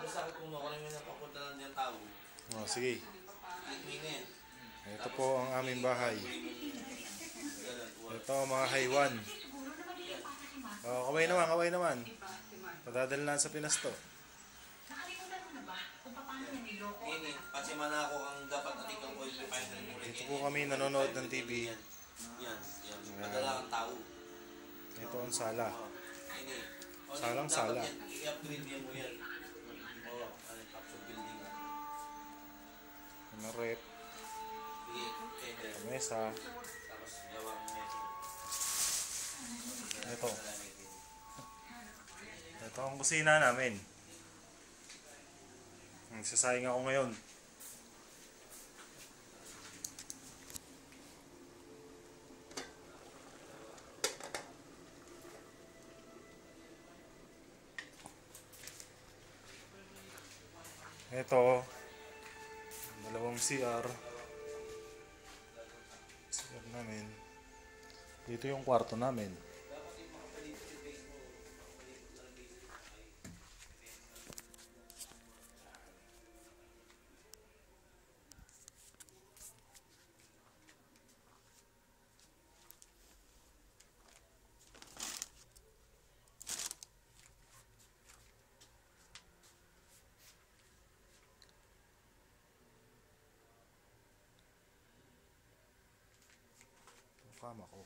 sakit kung nakuha namin na papunta lang dyan tao. Oh, sige. Minit. Ito po ang aming bahay. Ito mga haywan. Oh, kaway naman, kaway naman. Padadala na sa Pinas to. Ini, patsimana ako ang dapat natin kang oil refinery mo. Dito po kami nanonood ng TV. Yan. Padala kang tao. Ito ang sala. Ini. Salang sala. I-upgrade mo yan. Oo, capsule building. Ano rep. Mesa. Tapos gawa mo mesa. Ito. Ito ang kusina namin. Nagsasayang ako ngayon. Ito, dalawang CR namin. Dito yung kwarto namin. Kama ko.